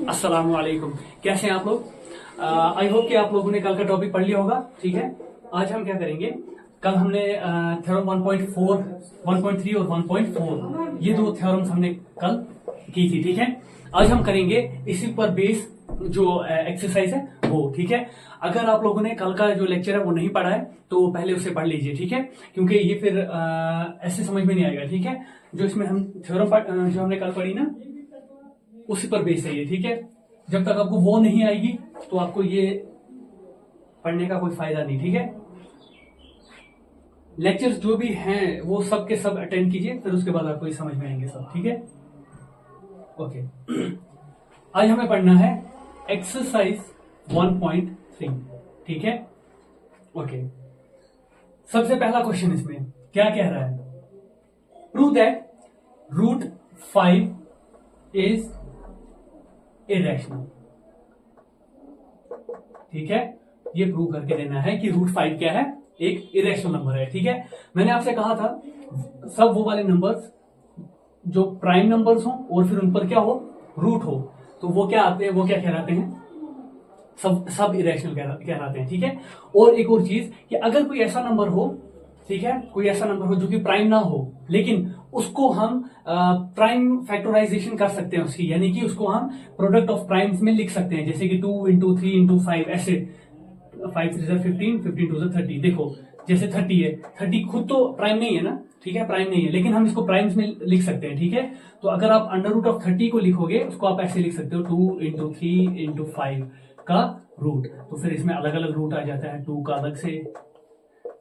अस्सलाम वालेकुम। कैसे हैं आप लोग? आई होप कि आप लोगों ने कल का टॉपिक पढ़ लिया होगा। ठीक है, आज हम क्या करेंगे, कल हमने थ्योरम 1.4, 1.3 और 1.4 ये दो थ्योरम्स हमने कल की थी। ठीक है, आज हम करेंगे इसी पर बेस जो एक्सरसाइज है वो। ठीक है, अगर आप लोगों ने कल का जो लेक्चर है वो नहीं पढ़ा है तो पहले उसे पढ़ लीजिए। ठीक है, क्योंकि ये फिर ऐसे समझ में नहीं आएगा। ठीक है, जो इसमें हम थ्योरम जो हमने कल पढ़ी ना उसी पर बेस है ये। ठीक है, जब तक आपको वो नहीं आएगी तो आपको ये पढ़ने का कोई फायदा नहीं। ठीक है, लेक्चर्स जो भी हैं वो सब के सब अटेंड कीजिए, फिर उसके बाद आपको ये समझ में आएंगे सब। ठीक है, ओके। आज हमें पढ़ना है एक्सरसाइज 1.3। ठीक है, ओके। सबसे पहला क्वेश्चन इसमें क्या कह रहा है? Prove that √5 is irrational. ठीक है, ये प्रूव करके देना है कि √5 क्या है, एक इरेशनल नंबर है। ठीक है, मैंने आपसे कहा था सब वो वाले नंबर्स जो प्राइम नंबर्स हो और फिर उन पर क्या हो, रूट हो, तो वो क्या आते हैं, वो क्या कहलाते हैं, सब इरेशनल कहलाते हैं। ठीक है, और एक और चीज कि अगर कोई ऐसा नंबर हो, ठीक है, कोई ऐसा नंबर हो जो कि प्राइम ना हो लेकिन उसको हम प्राइम फैक्टराइजेशन कर सकते हैं उसकी, यानी कि उसको हम प्रोडक्ट ऑफ प्राइम्स में लिख सकते हैं, जैसे कि 2 × 3 × 5 ऐसे। 5 3 15, 15 2 30। देखो जैसे 30 है, 30 खुद तो प्राइम नहीं है ना, ठीक है, प्राइम नहीं है, लेकिन हम इसको प्राइम्स में लिख सकते हैं। ठीक है, तो अगर आप √30 को लिखोगे उसको आप ऐसे लिख सकते हो 2 × 3 × 5 का रूट, तो फिर इसमें अलग अलग रूट आ जाता है, 2 का अलग से,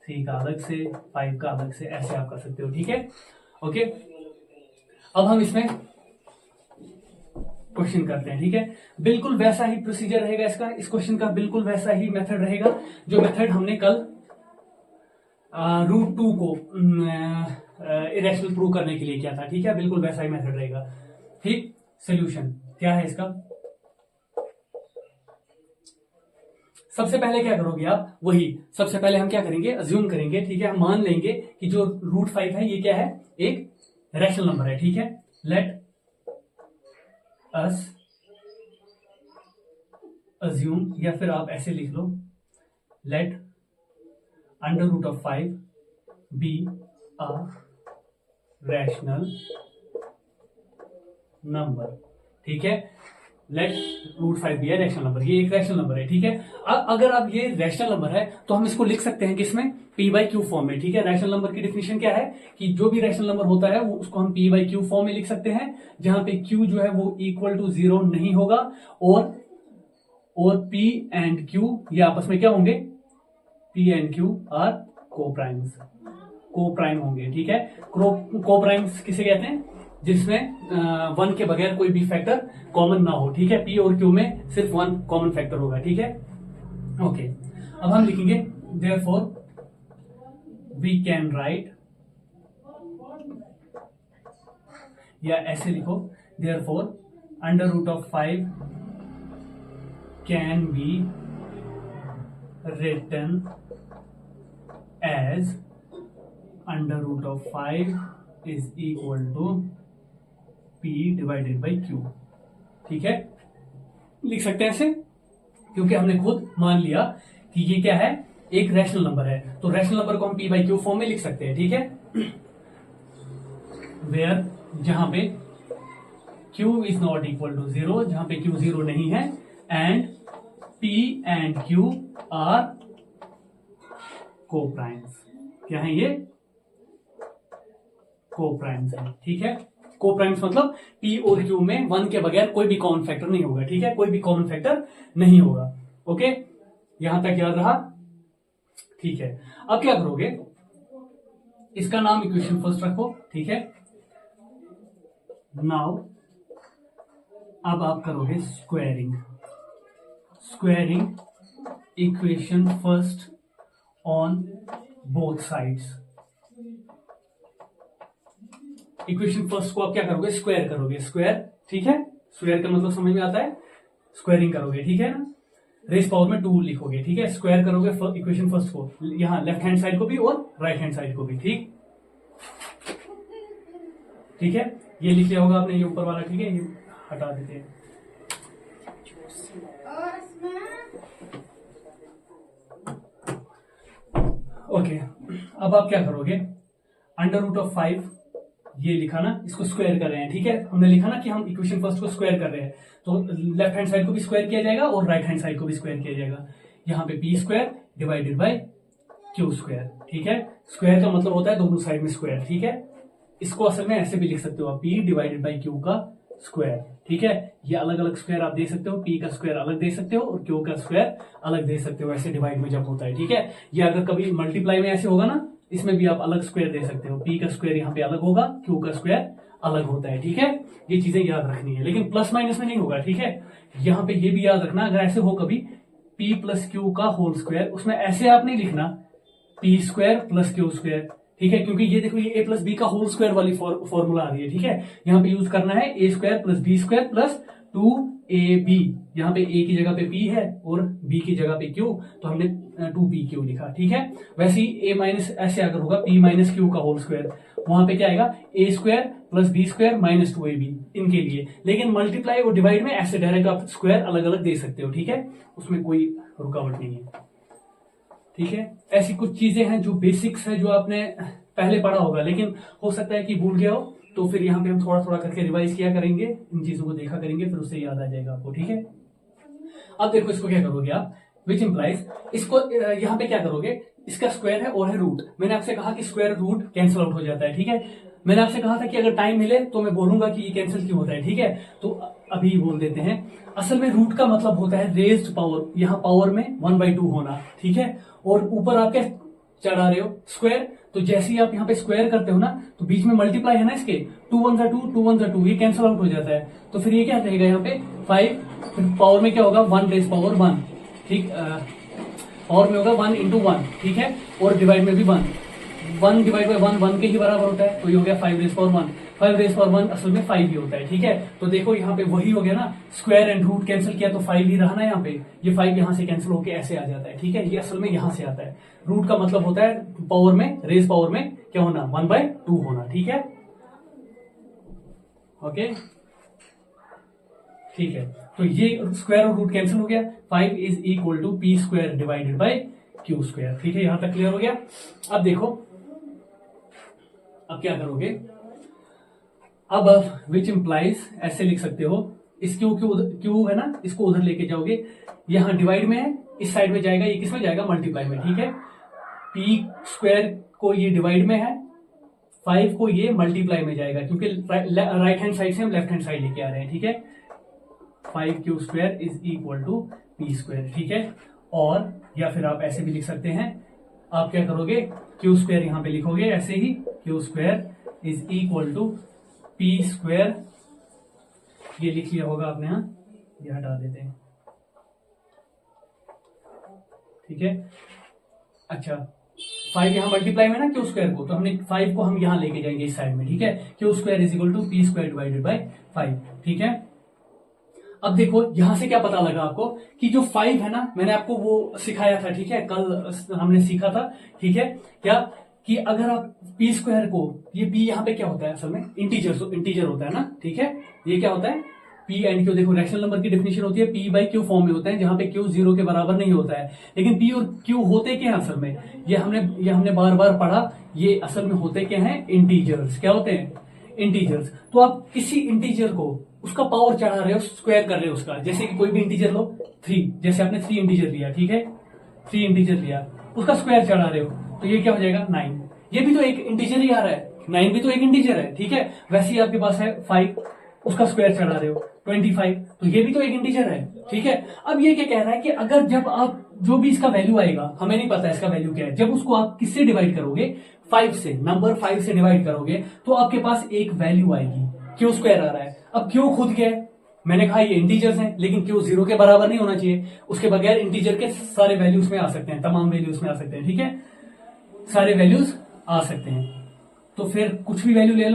3 का अलग से, 5 का अलग से, ऐसे आप कर सकते हो। ठीक है, ओके। अब हम इसमें क्वेश्चन करते हैं। ठीक है, बिल्कुल वैसा ही प्रोसीजर रहेगा इसका, इस क्वेश्चन का बिल्कुल वैसा ही मेथड रहेगा जो मेथड हमने कल √2 को इरेशनल प्रूव करने के लिए किया था। ठीक है, बिल्कुल वैसा ही मेथड रहेगा। ठीक, सोल्यूशन क्या है इसका? सबसे पहले क्या करोगे आप, वही सबसे पहले हम क्या करेंगे, अज्यूम करेंगे। ठीक है, हम मान लेंगे कि जो √5 है ये क्या है, एक रैशनल नंबर है। ठीक है, लेट अस अज्यूम, या फिर आप ऐसे लिख लो, let √5 be a rational number. ठीक है, let √5 be a rational number, ये एक रैशनल नंबर है। ठीक है, अब अगर अब ये रैशनल नंबर है तो हम इसको लिख सकते हैं किसमें, p/q फॉर्म में। ठीक है, रैशनल नंबर की डेफिनेशन क्या है कि जो भी रैशनल नंबर होता है वो उसको हम p/q फॉर्म में लिख सकते हैं, जहां पे q जो है वो = 0 नहीं होगा और p एंड q ये आपस में क्या होंगे, p and q are coprime होंगे। ठीक है, को-प्राइम्स किसे कहते हैं, जिसमें 1 के बगैर कोई भी फैक्टर कॉमन ना हो। ठीक है, p और q में सिर्फ 1 कॉमन फैक्टर होगा। ठीक है, ओके। अब हम लिखेंगे देयरफॉर वी कैन राइट, या ऐसे लिखो, therefore √5 can be written as √5 is equal to p/q। ठीक है, लिख सकते हैं ऐसे, क्योंकि हमने खुद मान लिया कि ये क्या है, एक रैशनल नंबर है, तो रैशनल नंबर को हम p/q फॉर्म में लिख सकते हैं। ठीक है, वेयर जहां पे q is not equal to 0, जहां पे q 0 नहीं है, and p and q are coprimes. क्या है ये, को-प्राइम्स है। ठीक है, को-प्राइम्स मतलब p और q में 1 के बगैर कोई भी कॉमन फैक्टर नहीं होगा। ठीक है, कोई भी कॉमन फैक्टर नहीं होगा। ओके, यहां तक याद रहा? ठीक है, अब क्या करोगे, इसका नाम इक्वेशन फर्स्ट रखो। ठीक है, नाउ अब आप करोगे squaring equation first on both sides. Equation first को आप क्या करोगे, स्क्वायर करोगे, स्क्वायर। ठीक है, स्क्वायर का मतलब समझ में आता है, स्क्वायरिंग करोगे। ठीक है ना, रेस पावर में 2 लिखोगे। ठीक है, स्क्वायर करोगे इक्वेशन फर्स्ट को, यहां लेफ्ट हैंड साइड को भी और राइट हैंड साइड को भी। ठीक है, ये लिख लिया होगा आपने, ये ऊपर वाला। ठीक है, ये हटा देते हैं। ओके, अब आप क्या करोगे, अंडर रूट ऑफ 5 ये लिखा ना, इसको स्क्वायर कर रहे हैं, ठीक है। हमने लिखा ना कि हम इक्वेशन फर्स्ट को स्क्वायर कर रहे हैं, तो लेफ्ट हैंड साइड को भी स्क्वायर किया जाएगा और राइट हैंड साइड को भी स्क्वायर किया जाएगा। यहाँ पे P square divided bye Q square, ठीक है। स्क्वायर का मतलब होता है दोनों साइड में स्क्वायर, ठीक है। इसको असल में ऐसे भी लिख सकते हो आप, पी डिवाइडेड बाय क्यू का स्क्वायर, ठीक है। ये अलग अलग स्क्वायर आप दे सकते हो, पी का स्क्वायर अलग दे सकते हो और क्यू का स्क्वायर अलग दे सकते हो, ऐसे डिवाइड में जब होता है, ठीक है। ये अगर कभी मल्टीप्लाई में ऐसे होगा ना, इसमें भी आप अलग स्क्वायर दे सकते हो, पी का स्क्वायर यहाँ पे अलग होगा, क्यू का स्क्वायर अलग होता है, ठीक है। ये चीजें याद रखनी है, लेकिन प्लस माइनस में नहीं होगा, ठीक है। यहाँ पे ये भी याद रखना, अगर ऐसे हो कभी पी प्लस क्यू का होल स्क्वायर, उसमें ऐसे आप नहीं लिखना p square plus q square, ठीक है, क्योंकि ये देखो ये ए प्लस बी का होल स्क्वायर वाली फॉर्मूला आ रही है, ठीक है। यहाँ पे यूज करना है a square plus b square plus 2ab। यहाँ पे a की जगह पे p है और b की जगह पे q, तो हमने 2pq लिखा, ठीक है। वैसे ही a माइनस ऐसे अगर होगा p माइनस क्यू का होल स्क्वायर, वहां पे क्या आएगा a square plus b square minus 2ab इनके लिए। लेकिन मल्टीप्लाई और डिवाइड में ऐसे डायरेक्ट आप स्क्वायर अलग अलग दे सकते हो, ठीक है, उसमें कोई रुकावट नहीं है, ठीक है। ऐसी कुछ चीजें हैं जो बेसिक्स है, जो आपने पहले पढ़ा होगा, लेकिन हो सकता है कि भूल गया हो, तो फिर यहाँ पे हम थोड़ा थोड़ा करके रिवाइज किया करेंगे, इन चीजों को देखा करेंगे, फिर उससे याद आ जाएगा आपको, ठीक है। अब देखो इसको क्या करोगे आप, विच इंप्लाइज, इसको यहाँ पे क्या करोगे, इसका स्क्वायर है और है रूट। मैंने आपसे कहा कि स्क्वायर रूट कैंसिल आउट हो जाता है, ठीक है। मैंने आपसे कहा था कि अगर टाइम मिले तो मैं बोलूंगा कि ये कैंसिल क्यों होता है, ठीक है। तो अभी बोल देते हैं, असल में रूट का मतलब होता है रेज्ड पावर, यहाँ पावर में 1/2 होना, ठीक है। और ऊपर आप क्या चढ़ा रहे हो, स्क्वायर, तो जैसे ही आप यहाँ पे स्क्वायर करते हो ना, तो बीच में मल्टीप्लाई है ना इसके, 2 1 2 2 1 2, ये कैंसिल आउट हो जाता है। तो फिर ये क्या रहेगा यहाँ पे 5, फिर पावर में क्या होगा 1 रेज पावर 1, ठीक, पावर में होगा 1 into 1, ठीक है। और डिवाइड में भी 1 डिवाइड बाई 1 के ही बराबर होता है, तो ये हो गया 5 रेज पावर 1। 5 रेज पावर 1 असल में 5 ही होता है, ठीक है। तो देखो यहाँ पे वही हो गया ना, स्क्वायर एंड रूट कैंसिल किया तो 5 ही रहा ना यहाँ पे, ये 5 यहाँ से कैंसिल होके ऐसे आ जाता है, ठीक है। ये असल में यहाँ से आता है, रूट का मतलब होता है पावर में, रेज पावर में क्या होना, 1/2 होना, ठीक है, ओके, ठीक है। तो ये स्क्वायर और रूट कैंसिल हो गया, 5 is equal to p square divided by q square, ठीक है। यहां तक क्लियर हो गया। अब देखो, अब क्या करोगे, अब विच इंप्लाइज ऐसे लिख सकते हो, इस क्यू है ना, इसको उधर लेके जाओगे, यहां डिवाइड में है, इस साइड में जाएगा, ये किस में जाएगा, मल्टीप्लाई में, ठीक है। पी स्क्वायर को ये डिवाइड में है, 5 को ये मल्टीप्लाई में जाएगा, क्योंकि राइट हैंड साइड से हम लेफ्ट हैंड साइड लेके आ रहे हैं, ठीक है। 5q square is equal to p square, ठीक है। और या फिर आप ऐसे भी लिख सकते हैं, आप क्या करोगे, क्यू स्क्वायर यहां पे लिखोगे ऐसे ही, q square is equal to p square, ये लिख लिया होगा आपने, यहां ये हटा देते हैं, ठीक है। अच्छा, 5 यहां मल्टीप्लाई में ना क्यू स्क्वायर को, तो हमने 5 को हम यहां लेके जाएंगे इस साइड में, ठीक है। Q square is equal to p square divided by 5, ठीक है। अब देखो यहां से क्या पता लगा आपको कि जो 5 है ना, मैंने आपको वो सिखाया था, ठीक है, कल हमने सीखा था, ठीक है, क्या कि अगर आप पी स्क्वायर को, ये पी यहाँ पे क्या होता है असल में, इंटीजर होता है ना, ठीक है। ये क्या होता है, पी एंड क्यू, देखो रैशनल नंबर की डेफिनेशन होती है पी बाई क्यू फॉर्म में होता है, जहां पे क्यू 0 के बराबर नहीं होता है। लेकिन पी और क्यू होते क्या है असल में, ये हमने बार बार पढ़ा, ये असल में होते क्या है, इंटीजर्स। क्या होते हैं, इंटीजर्स। तो आप किसी इंटीजर को उसका पावर चढ़ा रहे हो, स्क्वायर कर रहे हो उसका, जैसे कि कोई भी इंटीजर लो, 3, जैसे आपने 3 इंटीजर लिया, ठीक है, 3 इंटीजर लिया, उसका स्क्वायर चढ़ा रहे हो, तो ये क्या हो जाएगा 9। ये भी तो एक इंटीजर ही आ रहा है, 9 भी तो एक इंटीजर है, ठीक है। वैसे ही आपके पास है 5, उसका स्क्वायर चढ़ा रहे हो 25, तो ये भी तो एक इंटीजर है, ठीक है। अब ये क्या कह रहा है कि अगर जब आप जो भी इसका वैल्यू आएगा, हमें नहीं पता इसका वैल्यू क्या है, जब उसको आप किससे डिवाइड करोगे, 5 से, नंबर 5 से डिवाइड करोगे, तो आपके पास एक वैल्यू आएगी, क्यू स्क्वायर आ रहा है। अब क्यू खुद क्या है, मैंने कहा ये इंटीजर्स हैं, लेकिन क्यू 0 के बराबर नहीं होना चाहिए, उसके बगैर इंटीजर के सारे वैल्यूज में आ सकते हैं, तमाम वैल्यूज में आ सकते हैं, ठीक है, सारे वैल्यूज आ सकते हैं। तो फिर कुछ भी वैल्यू ले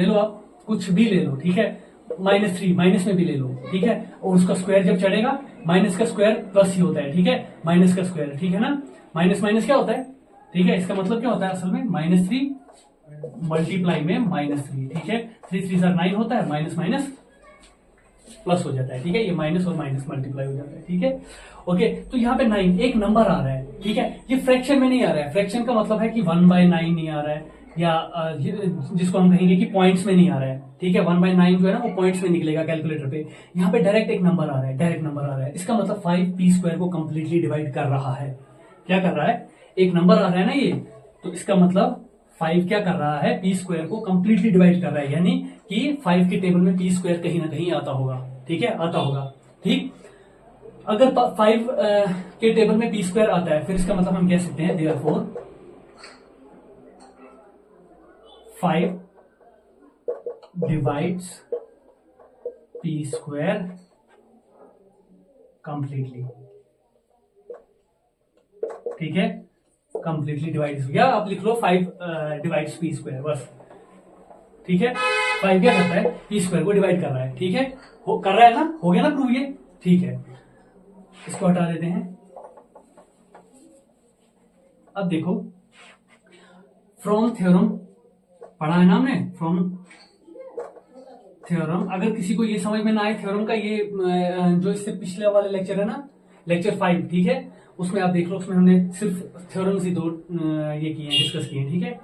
लो आप, कुछ भी ले लो, ठीक है, -3 माइनस में भी ले लो, ठीक है। और उसका स्क्वायर जब चढ़ेगा, माइनस का स्क्वायर प्लस ही होता है, ठीक है, माइनस का स्क्वायर, ठीक है ना, माइनस माइनस क्या होता है, ठीक है। इसका मतलब क्या होता है असल में, -3 मल्टीप्लाई में -3, ठीक है, 3 3 9 होता है, माइनस माइनस प्लस हो जाता है, ठीक है, ये माइनस और माइनस मल्टीप्लाई हो जाता है, ठीक है। ओके, तो यहाँ पे 9 एक नंबर आ रहा है, ठीक है, ये फ्रैक्शन में नहीं आ रहा है। फ्रैक्शन का मतलब है कि 1/9 नहीं आ रहा है, या जिसको हम कहेंगे कि पॉइंट्स में नहीं आ रहा है, ठीक है। 1/9 जो है ना वो पॉइंट्स में निकलेगा कैलकुलेटर पे। यहाँ पे डायरेक्ट एक नंबर आ रहा है, डायरेक्ट नंबर आ रहा है, इसका मतलब 5p² को कंप्लीटली डिवाइड कर रहा है। क्या कर रहा है, एक नंबर आ रहा है ना ये, तो इसका मतलब 5 क्या कर रहा है, p² को कंप्लीटली डिवाइड कर रहा है, यानी कि 5 के टेबल में p² कहीं ना कहीं आता होगा, ठीक है, आता होगा, ठीक। अगर 5 के टेबल में p² आता है, फिर इसका मतलब हम कह सकते हैं therefore 5 डिवाइड्स p² कंप्लीटली, ठीक है, कंप्लीटली डिवाइड हो गया। आप लिख लो 5 डिवाइड्स p², बस, ठीक है। 5 क्या करता है, p² को डिवाइड कर रहा है, ठीक है, कर रहा है ना, हो गया ना प्रूव ये, ठीक है। इसको हटा देते हैं। अब देखो, फ्रॉम थ्योरम पढ़ा है ना हमने, फ्रॉम थ्योरम। अगर किसी को ये समझ में ना आए थ्योरम का, ये जो इससे पिछले वाले लेक्चर है ना, लेक्चर 5, ठीक है, उसमें आप देख लो, उसमें हमने सिर्फ थ्योरम से 2 ये किए हैं, डिस्कस किए हैं, ठीक है।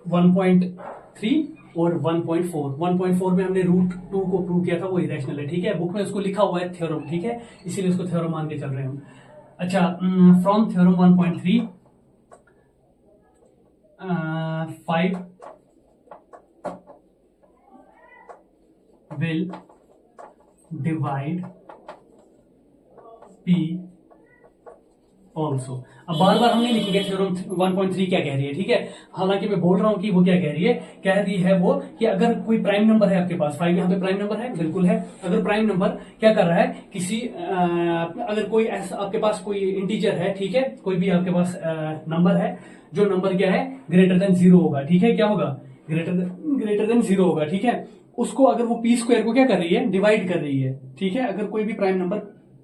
1.3 और 1.4। 1.4 में हमने √2 को प्रूव किया था, वो इरेशनल है, ठीक है, बुक में उसको लिखा हुआ है थ्योरम, ठीक है, इसीलिए उसको थ्योरम मान के चल रहे हैं हम। अच्छा, from theorem 1.3 5 will divide p also. अब बार बार हम नहीं लिखेंगे थ्योरम 1.3 क्या कह रही है, ठीक है, हालांकि मैं बोल रहा हूं कि वो क्या कह रही है वो कि अगर कोई प्राइम नंबर है आपके पास, 5 यहाँ पे प्राइम नंबर है, बिल्कुल है। अगर प्राइम नंबर क्या कर रहा है, किसी अगर कोई ऐसा आपके पास कोई इंटीजर है, ठीक है, कोई भी आपके पास नंबर है, जो नंबर क्या है, ग्रेटर देन 0 होगा, ठीक है, क्या होगा, ग्रेटर देन 0 होगा, ठीक है, उसको अगर वो p² को क्या कर रही है, डिवाइड कर रही है, ठीक है। अगर कोई भी प्राइम नंबर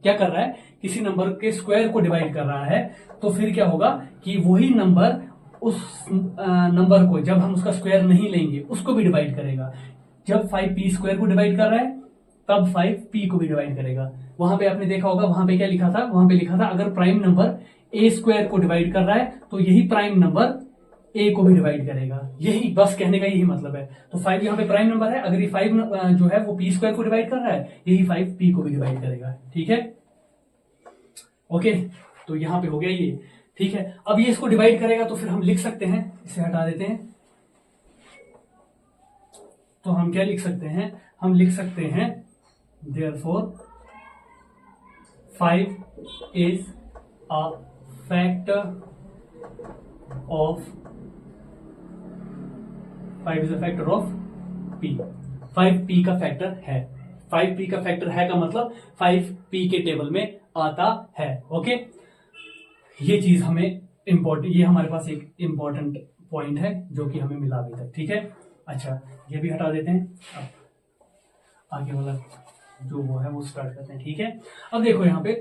क्या कर रहा है, किसी नंबर के स्क्वायर को डिवाइड कर रहा है, तो फिर क्या होगा कि वही नंबर उस नंबर को, जब हम उसका स्क्वायर नहीं लेंगे, उसको भी डिवाइड करेगा। जब 5p² को डिवाइड कर रहा है, तब 5p को भी डिवाइड करेगा। वहां पे आपने देखा होगा, वहां पे क्या लिखा था, वहां पे लिखा था अगर प्राइम नंबर a² को डिवाइड कर रहा है, तो यही प्राइम नंबर a को भी डिवाइड करेगा। यही बस कहने का यही मतलब है। तो 5 यहाँ पे प्राइम नंबर है, अगर ये 5 जो है वो p² को डिवाइड कर रहा है, यही 5p को भी डिवाइड करेगा, ठीक है, ओके। तो यहां पे हो गया ये, ठीक है। अब ये इसको डिवाइड करेगा, तो फिर हम लिख सकते हैं, इसे हटा देते हैं, तो हम क्या लिख सकते हैं, हम लिख सकते हैं therefore 5 is a factor of 5 is a factor of p। 5p का फैक्टर है, 5p का फैक्टर है का मतलब 5p के टेबल में आता है, ओके। ये चीज हमें इंपॉर्टेंट, ये हमारे पास एक इंपॉर्टेंट पॉइंट है जो कि हमें मिला अभी तक, ठीक है। अच्छा, ये भी हटा देते हैं, अब आगे वाला जो वो है वो स्टार्ट करते हैं, ठीक है। अब देखो यहाँ पे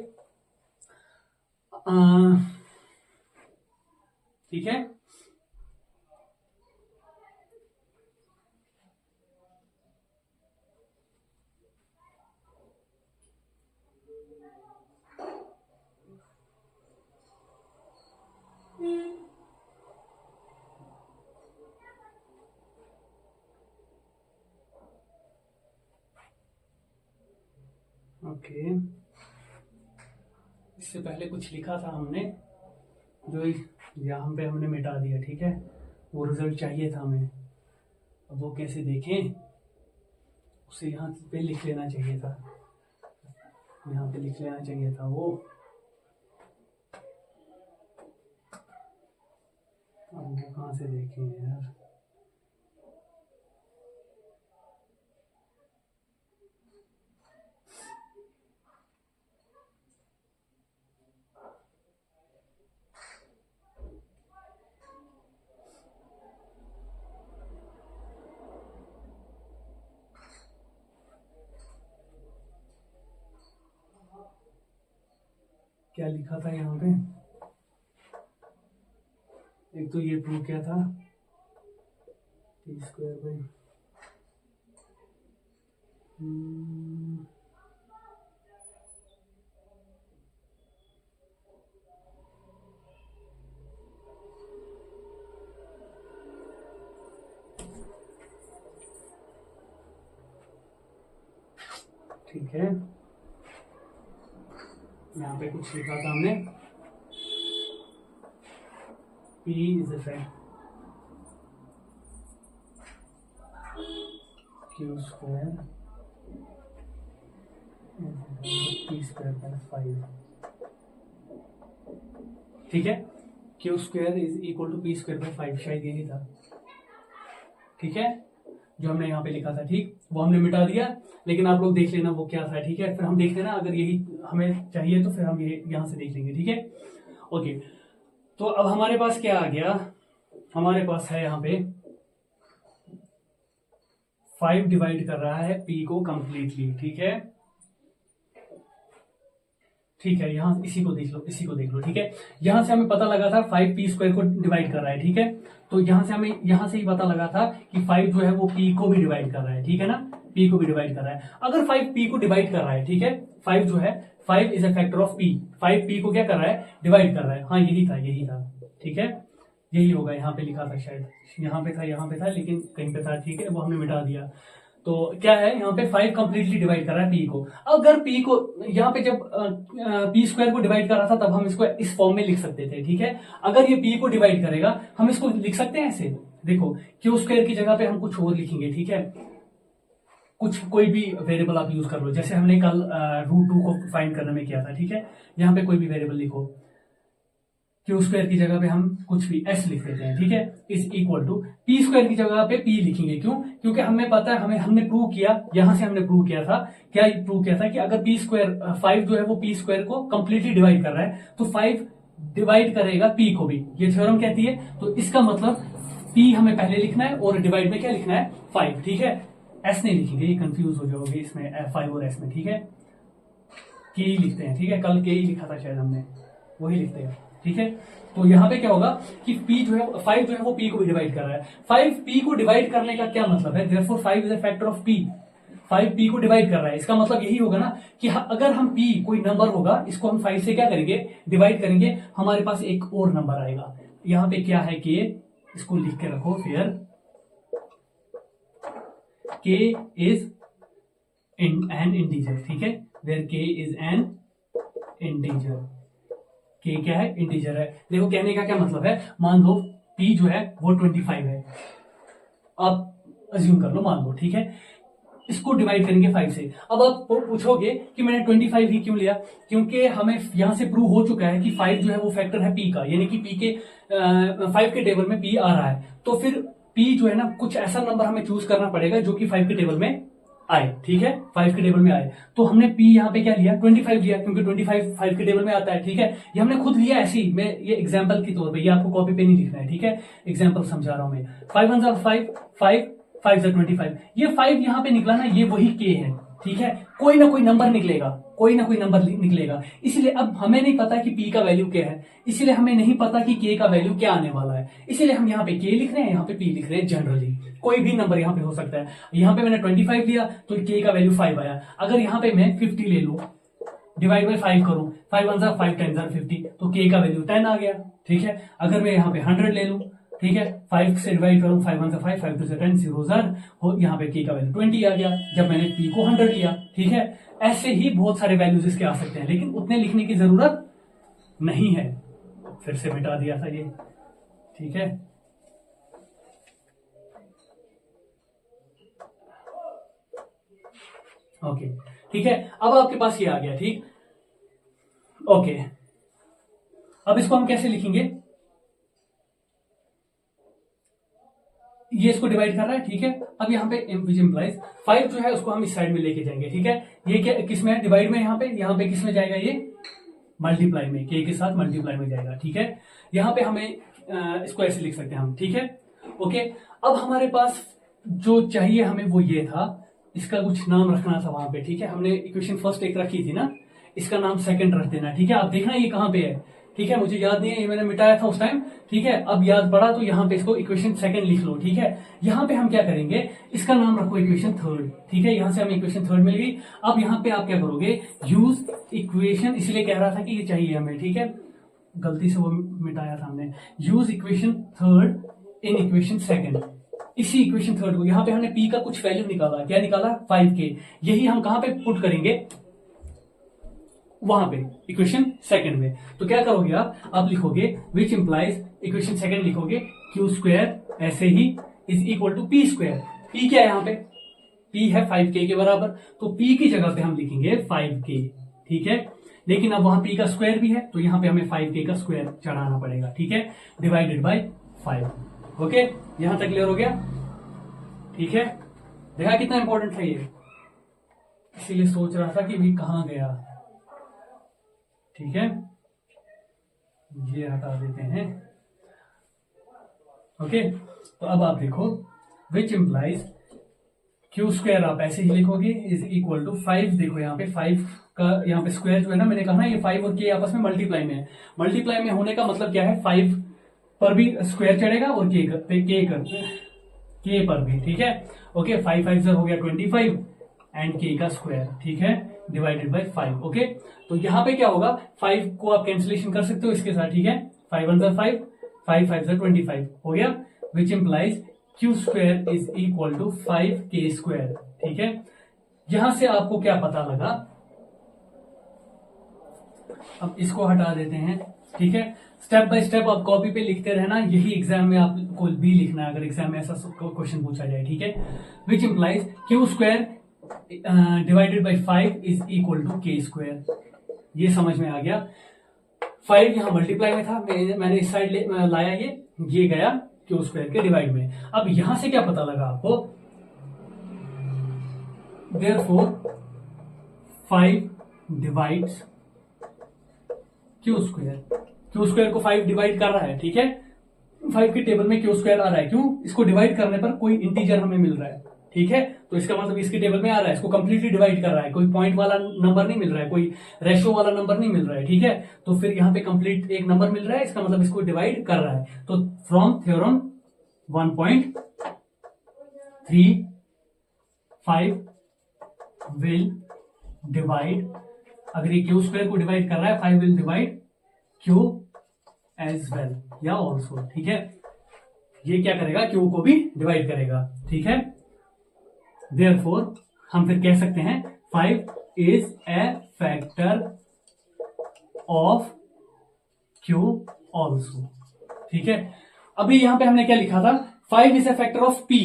ठीक है, ओके। इससे पहले कुछ लिखा था हमने, जो यहाँ पे हमने मिटा दिया, ठीक है, वो रिजल्ट चाहिए था हमें, अब वो कैसे देखें, उसे यहाँ पे लिख लेना चाहिए था, यहाँ पे लिख लेना चाहिए था वो, अब वो कहाँ से देखें यार, क्या लिखा था यहाँ पे, एक तो ये प्रूव किया था t² बाई ठीक है, यहाँ पे कुछ लिखा था हमने, P is a factor Q square P square plus 5, ठीक है, Q square is equal to P square by 5, शायद यही था, ठीक है, जो हमने यहाँ पे लिखा था, ठीक, वो हमने मिटा दिया, लेकिन आप लोग देख लेना वो क्या था, ठीक है, फिर हम देख लेना अगर यही हमें चाहिए तो फिर हम ये यहाँ से देख लेंगे, ठीक है। ओके, तो अब हमारे पास क्या आ गया, हमारे पास है यहाँ पे 5 डिवाइड कर रहा है P को कंप्लीटली, ठीक है, ठीक है, यहाँ इसी को देख लो, इसी को देख लो, ठीक है, यहां से हमें पता लगा था 5 P स्क्वायर को डिवाइड कर रहा है, ठीक है, तो यहां से हमें यहां से ही पता लगा था कि 5 जो है वो P को भी डिवाइड कर रहा है, ठीक है ना, P को भी डिवाइड कर रहा है। अगर 5 P को डिवाइड कर रहा है, ठीक है, 5 जो है 5 is a factor of P, 5 P को क्या कर रहा है, डिवाइड कर रहा है, हाँ यही था, ठीक है, यही होगा, यहाँ पे लिखा था शायद, यहाँ पे था लेकिन कहीं पे था, ठीक है, वो हमने मिटा दिया। तो क्या है, यहाँ पे 5 कंप्लीटली डिवाइड कर रहा है P को। अगर P को यहाँ पे जब P स्क्वायर को डिवाइड कर रहा था तब हम इसको इस फॉर्म में लिख सकते थे, ठीक है, अगर ये P को डिवाइड करेगा हम इसको लिख सकते हैं ऐसे, देखो Q स्क्वायर की जगह पे हम कुछ और लिखेंगे, ठीक है, कुछ कोई भी वेरिएबल आप यूज कर लो, जैसे हमने कल √2 को फाइंड करने में किया था, ठीक है, यहाँ पे कोई भी वेरिएबल लिखो, Q स्क्वायर की जगह पे हम कुछ भी S लिख देते हैं, ठीक है, is equal to P square की जगह पे P लिखेंगे, क्यों, क्योंकि हमें पता है, हमने प्रूव किया, यहां से हमने प्रूव किया था, क्या प्रूव किया था कि अगर P स्क्वायर 5 जो है वो P स्क्वायर को कंप्लीटली डिवाइड कर रहा है तो 5 डिवाइड करेगा P को भी, ये थ्योरम कहती है। तो इसका मतलब P हमें पहले लिखना है और डिवाइड में क्या लिखना है, 5, ठीक है, S नहीं लिखेंगे, ये कंफ्यूज हो जाओगे इसमें 5 और S में, ठीक है, K लिखते हैं, ठीक है, कल K लिखा था शायद हमने, वही लिखते हैं, ठीक है। तो यहाँ पे क्या होगा कि P जो है 5 जो है वो P को भी डिवाइड कर रहा है, 5 P को डिवाइड करने का क्या मतलब है, therefore 5 is a factor of P, 5 P को डिवाइड कर रहा है, इसका मतलब यही होगा ना कि अगर हम P कोई नंबर होगा इसको हम 5 से क्या करेंगे, डिवाइड करेंगे, हमारे पास एक और नंबर आएगा, यहाँ पे क्या है K, इसको लिख के रखो, फिर K इज एन इंटीजर, ठीक है, where K is an integer, K क्या है, इंटीजर है। देखो कहने का क्या मतलब है, मान लो P जो है वो 25 है, आप अज्यूम कर लो, मान लो, ठीक है, इसको डिवाइड करेंगे 5 से। अब आप पूछोगे कि मैंने 25 ही क्यों लिया, क्योंकि हमें यहां से प्रूव हो चुका है कि 5 जो है वो फैक्टर है P का, यानी कि P के 5 के टेबल में P आ रहा है, तो फिर P जो है ना कुछ ऐसा नंबर हमें चूज करना पड़ेगा जो कि 5 के टेबल में आए, ठीक है, 5 के टेबल में आए, तो हमने P यहाँ पे क्या लिया, 25 लिया, क्योंकि 25 5 के टेबल में आता है, ठीक है, ये हमने खुद लिया ऐसे ही, मैं ये एग्जांपल के तौर पे, ये आपको कॉपी पे नहीं लिखना है, ठीक है, एग्जांपल समझा रहा हूं मैं, 5 1 5 5 5 25, ये 5 यहाँ पे निकला ना, ये वही K है, ठीक है, कोई ना कोई नंबर निकलेगा, कोई ना कोई नंबर निकलेगा, इसलिए अब हमें नहीं पता कि P का वैल्यू क्या है, इसलिए हमें नहीं पता कि K का वैल्यू क्या आने वाला है, इसलिए हम यहाँ पे K लिख रहे हैं, यहाँ पे P लिख रहे हैं, जनरली कोई भी नंबर यहाँ पे हो सकता है। यहाँ पे मैंने 25 लिया तो K का वैल्यू 5 आया, अगर यहाँ पे मैं 50 ले लूं, डिवाइड बाई 5 करूं, 5 1 5 10 50, तो K का वैल्यू 10 आ गया, ठीक है, अगर मैं यहाँ पे 100 ले लूं, ठीक है, 5 से डिवाइड करूं, 5 1 5 5 2 से 10 0 0, यहाँ पे K का वैल्यू 20 आ गया, जब मैंने P को 100 लिया, ठीक है, ऐसे ही बहुत सारे वैल्यूज इसके आ सकते हैं, लेकिन उतने लिखने की जरूरत नहीं है, फिर से मिटा दिया था ये, ठीक है, ओके, ठीक है, अब आपके पास ये आ गया, ठीक, ओके, अब इसको हम कैसे लिखेंगे, ये इसको डिवाइड कर रहा है, ठीक है, अब यहाँ पे विच इंप्लाइज 5 जो है उसको हम इस साइड में लेके जाएंगे, ठीक है, ये क्या किस में है, डिवाइड में, यहाँ पे किस में जाएगा, ये मल्टीप्लाई में, K के साथ मल्टीप्लाई में जाएगा, ठीक है, यहाँ पे हमें इसको ऐसे लिख सकते हैं हम, ठीक है, ओके। अब हमारे पास जो चाहिए हमें वो ये था, इसका कुछ नाम रखना था वहां पे, ठीक है, हमने इक्वेशन फर्स्ट एक रखी थी ना, इसका नाम सेकंड रख देना, ठीक है, आप देखना ये कहां पे है, ठीक है, मुझे याद नहीं है, ये मैंने मिटाया था उस टाइम, ठीक है, अब याद पड़ा तो यहाँ पे इसको इक्वेशन सेकंड लिख लो, ठीक है, यहाँ पे हम क्या करेंगे, इसका नाम रखो इक्वेशन थर्ड, ठीक है, यहाँ से हमें इक्वेशन थर्ड मिल गई। अब यहाँ पे आप क्या करोगे, यूज इक्वेशन, इसलिए कह रहा था कि ये चाहिए हमें, ठीक है, गलती से वो मिटाया था हमने, use equation third in equation second, इसी इक्वेशन थर्ड को यहाँ पे हमने p का कुछ वैल्यू निकाला, क्या निकाला 5k, यही हम कहां पे पुट करेंगे, वहां पे इक्वेशन सेकंड में। तो क्या करोगे आप लिखोगे विच इंप्लाइज, इक्वेशन सेकंड लिखोगे क्यू स्क्वायर ऐसे ही is equal to p square. P क्या है यहाँ पे, पी है 5k के बराबर, तो पी की जगह पे हम लिखेंगे 5k, ठीक है। लेकिन अब वहां पी का स्क्वायर भी है तो यहाँ पे हमें 5k का स्क्वायर चढ़ाना पड़ेगा, ठीक है, डिवाइडेड बाय 5। ओके, यहां तक क्लियर हो गया, ठीक है। देखा कितना इंपॉर्टेंट है ये, इसीलिए सोच रहा था कि भी कहां गया, ठीक है, ये हटा देते हैं। ओके, तो अब आप देखो विच इंप्लाइज क्यू स्क्वायर, आप ऐसे ही लिखोगे इज इक्वल टू 5, देखो यहाँ पे 5 का यहाँ पे स्क्वायर जो है ना, मैंने कहा ना ये 5 और k आपस में मल्टीप्लाई में है। मल्टीप्लाई में होने का मतलब क्या है, 5 पर भी स्क्वायर चढ़ेगा और k पर भी, ठीक है। ओके, 5 5 हो गया 25 एंड k का स्क्वायर, ठीक है, डिवाइडेड बाय 5। ओके, तो यहाँ पे क्या होगा, 5 को आप कैंसिलेशन कर सकते हो इसके साथ, ठीक है, 5 1 5, 5 5 25 हो गया, which implies q square is equal to 5k square, ठीक है। यहां से आपको क्या पता लगा, अब इसको हटा देते हैं, ठीक है। स्टेप बाय स्टेप आप कॉपी पे लिखते रहना, यही एग्जाम में आपको भी लिखना है, अगर एग्जाम में ऐसा क्वेश्चन पूछा जाए, ठीक है। Which implies q square divided by 5 is equal to k square, ये समझ में आ गया। 5 यहां मल्टीप्लाई में था, मैंने इस साइड लाया, ये गया क्यू स्क्वायर के डिवाइड में। अब यहां से क्या पता लगा आपको, देयरफॉर 5 डिवाइड्स क्यू स्क्वायर को 5 डिवाइड कर रहा है, ठीक है। 5 के टेबल में क्यू स्क्वायर आ रहा है, क्यों, इसको डिवाइड करने पर कोई इंटीजर हमें मिल रहा है, ठीक है, तो इसका मतलब इसके टेबल में आ रहा है, इसको कंप्लीटली डिवाइड कर रहा है, कोई पॉइंट वाला नंबर नहीं मिल रहा है, कोई रेशो वाला नंबर नहीं मिल रहा है, ठीक है। तो फिर यहाँ पे कंप्लीट एक नंबर मिल रहा है, इसका मतलब इसको डिवाइड कर रहा है। तो फ्रॉम थ्योरम 1.35 विल डिवाइड, अगर ये क्यू स्क्वायर को डिवाइड कर रहा है, 5 will divide q as well या ऑल्सो, ठीक है, ये क्या करेगा, क्यू को भी डिवाइड करेगा, ठीक है। देयरफॉर हम फिर कह सकते हैं 5 is a factor of Q also, ठीक है। अभी यहां पे हमने क्या लिखा था, 5 is a factor of p,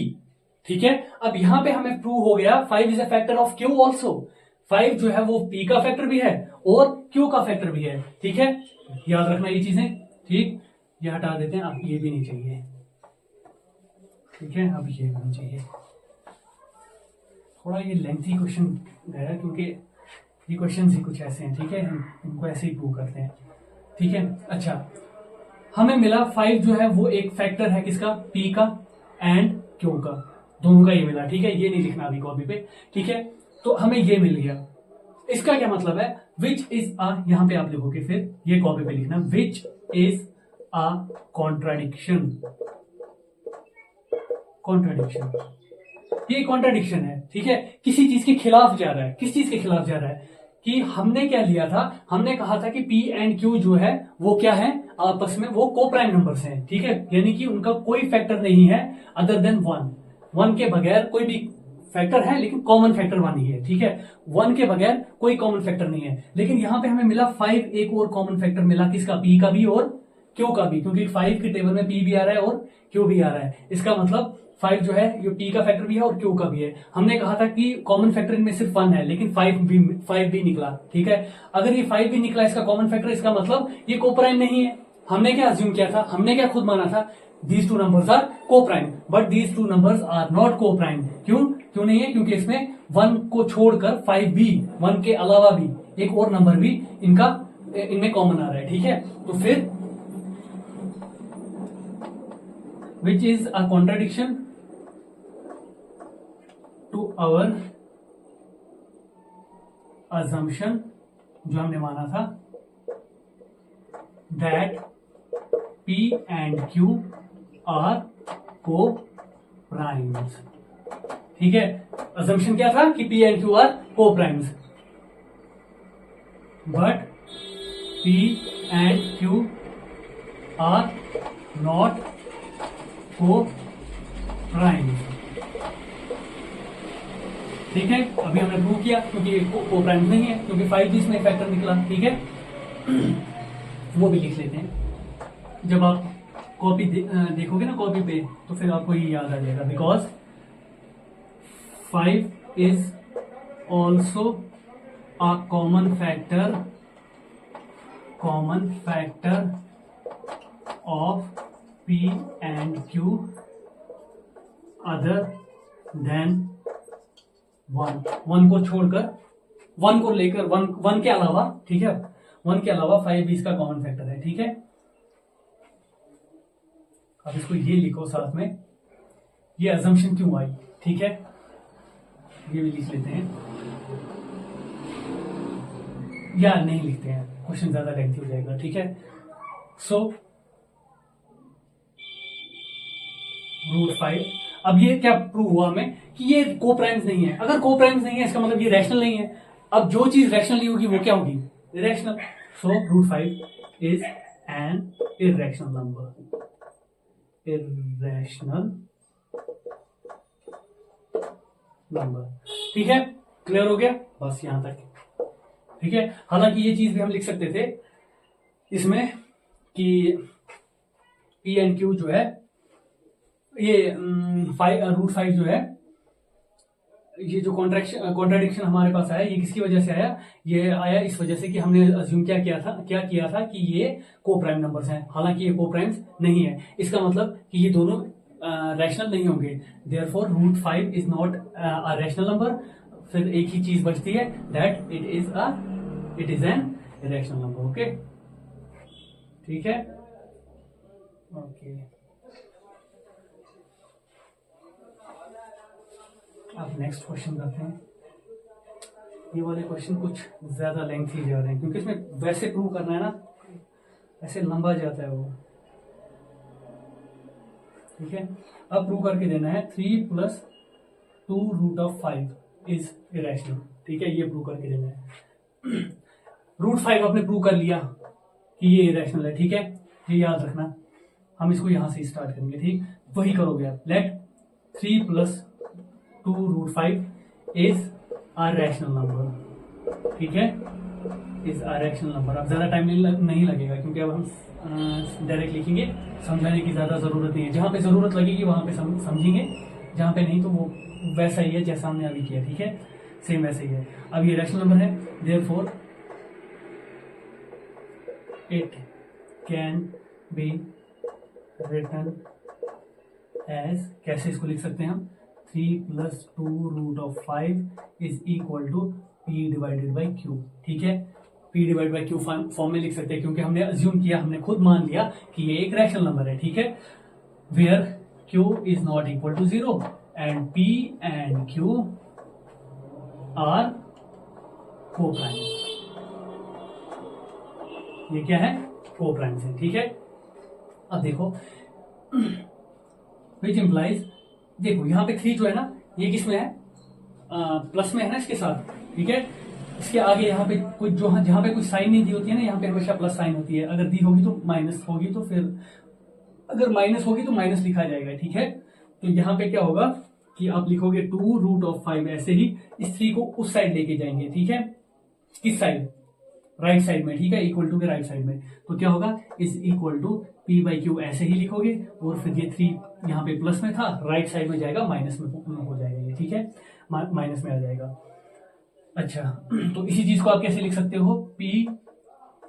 ठीक है। अब यहां पे हमें प्रूव हो गया 5 is a factor of Q also, 5 जो है वो p का फैक्टर भी है और q का फैक्टर भी है, ठीक है, याद रखना ये चीजें, ठीक। ये हटा देते हैं, अब ये भी नहीं चाहिए, ठीक है, अब ये भी नहीं चाहिए। थोड़ा ये लेंथी क्वेश्चन गया क्योंकि ये क्वेश्चन ही कुछ ऐसे हैं, ठीक है, इनको ऐसे ही प्रूव करते हैं, ठीक है। अच्छा, हमें मिला 5 जो है वो एक फैक्टर है किसका, p का एंड q का, दोनों का ये मिला, ठीक है, ये नहीं लिखना अभी कॉपी पे, ठीक है। तो हमें ये मिल गया, इसका क्या मतलब है, विच इज अ, यहां पे आप लिखोगे फिर ये कॉपी पे लिखना, विच इज अ कॉन्ट्राडिक्शन, ये कॉन्ट्राडिक्शन है, ठीक है, किसी चीज के खिलाफ जा रहा है। किस चीज के खिलाफ जा रहा है, कि हमने क्या लिया था, हमने कहा था कि p एंड q जो है वो क्या है, आपस में वो को प्राइम नंबर्स हैं, ठीक है, यानी कि उनका कोई फैक्टर नहीं है अदर देन 1 के बगैर कोई भी फैक्टर है, लेकिन कॉमन फैक्टर 1 ही है, ठीक है, 1 के बगैर कोई कॉमन फैक्टर नहीं है। लेकिन यहां पे हमें मिला 5, एक और कॉमन फैक्टर मिला, किसका, p का भी और q का भी, क्योंकि 5 के टेबल में p भी आ रहा है और q भी आ रहा है। इसका मतलब 5 जो है ये p का फैक्टर भी है और q का भी है। हमने कहा था कि कॉमन फैक्टर इनमें सिर्फ 1 है, लेकिन 5 भी निकला, ठीक है। अगर ये 5 भी निकला इसका कॉमन फैक्टर, इसका मतलब ये कोप्राइम नहीं है। हमने क्या अज्यूम किया था, हमने क्या खुद माना था, these two numbers are co-prime, but these two numbers are not co-prime। क्यों नहीं है, क्योंकि इसमें 1 को छोड़कर 5 भी, 1 के अलावा भी एक और नंबर भी इनमें कॉमन आ रहा है, ठीक है। तो फिर which is a contradiction to our assumption, जो हमने माना था that p and q are co-primes, ठीक है। assumption क्या था कि p and q are co-primes, but p and q are not prime. ठीक है, अभी हमने प्रूव किया क्योंकि ये को प्राइम नहीं है, क्योंकि 5 भी इसमें फैक्टर निकला। ठीक है, वो भी लिख लेते हैं। जब आप कॉपी देखोगे ना कॉपी पे, तो फिर आपको ये याद आ जाएगा। Because 5 is also a common factor of P and Q other than 1 को छोड़कर, 1 को लेकर, 1 के अलावा। ठीक है, 1 के अलावा 5 भी इसका कॉमन फैक्टर है। ठीक है, अब इसको ये लिखो साथ में, ये अजम्पशन क्यों आई। ठीक है, ये भी लिख लेते हैं, या नहीं लिखते हैं, क्वेश्चन ज्यादा लेंथी हो जाएगा। ठीक है, सो √5। अब ये क्या प्रूव हुआ हमें कि ये को प्राइम्स नहीं है। अगर को प्राइम्स नहीं है इसका मतलब ये रैशनल नहीं है। अब जो चीज रैशनल नहीं होगी वो क्या होगी, irrational. So √5 is an irrational number, ठीक है, क्लियर हो गया बस यहां तक। ठीक है, हालांकि ये चीज भी हम लिख सकते थे इसमें कि P एंड Q जो है, ये √5 जो है, ये जो कॉन्ट्राडिक्शन हमारे पास आया, ये किसकी वजह से आया, ये आया इस वजह से कि हमने अज्यूम क्या किया था कि ये को प्राइम नंबर्स हैं, हालांकि ये को प्राइम्स नहीं है। इसका मतलब कि ये दोनों रैशनल नहीं होंगे। Therefore √5 is not a rational number. फिर एक ही चीज बचती है, that it is an irrational number. Okay, ठीक है, ओके। अब नेक्स्ट क्वेश्चन करते हैं। ये वाले क्वेश्चन कुछ ज्यादा लेंथी जा रहे हैं क्योंकि इसमें वैसे प्रूव करना है ना, ऐसे लंबा जाता है वो। ठीक है, अब प्रूव करके देना है 3 + 2√5 इज इरेशनल। ठीक है, ये प्रूव करके देना है। √5 आपने प्रूव कर लिया कि ये इरेशनल है। ठीक है, ये याद रखना, हम इसको यहां से स्टार्ट करेंगे। ठीक, वही करोगे आप। Let 3 + 2√5 is a rational number. ठीक है, इज अ रैशनल नंबर। अब ज्यादा टाइम नहीं लगेगा क्योंकि अब हम डायरेक्ट लिखेंगे, समझाने की ज्यादा जरूरत नहीं है। जहां पे जरूरत लगेगी वहां पे समझेंगे, जहां पे नहीं तो वो वैसा ही है जैसा हमने अभी किया। ठीक है, सेम वैसे ही है। अब ये रैशनल नंबर है, therefore it can be written as, कैसे इसको लिख सकते हैं हम, 3 + 2√5 इज इक्वल टू P/Q। ठीक है, P/Q फॉर्म में लिख सकते हैं क्योंकि हमने अज्यूम किया, हमने खुद मान लिया कि ये एक रैशनल नंबर है। ठीक है, where Q is not equal to 0 and P and Q are coprimes. ये क्या है, को प्राइम्स है। ठीक है, अब देखो विच इंप्लाइज, देखो यहाँ पे 3 जो है ना, ये किसमें है, प्लस में है ना इसके साथ। ठीक है, इसके आगे यहाँ पे कुछ जहां पे कुछ साइन नहीं दी होती है ना, यहाँ पे हमेशा प्लस साइन होती है। अगर दी होगी तो माइनस होगी, तो फिर अगर माइनस होगी तो माइनस लिखा जाएगा। ठीक है, तो यहाँ पे क्या होगा कि आप लिखोगे 2√5 ऐसे ही इस 3 को उस साइड लेके जाएंगे। ठीक है, किस साइड, राइट साइड में। ठीक है, इक्वल टू के राइट साइड में, तो क्या होगा, इज इक्वल टू P/Q ऐसे ही लिखोगे, और फिर ये 3 यहाँ पे प्लस में था, राइट साइड में जाएगा, माइनस में हो जाएगा ये। ठीक है, माइनस में आ जाएगा। अच्छा, तो इसी चीज को आप कैसे लिख सकते हो, P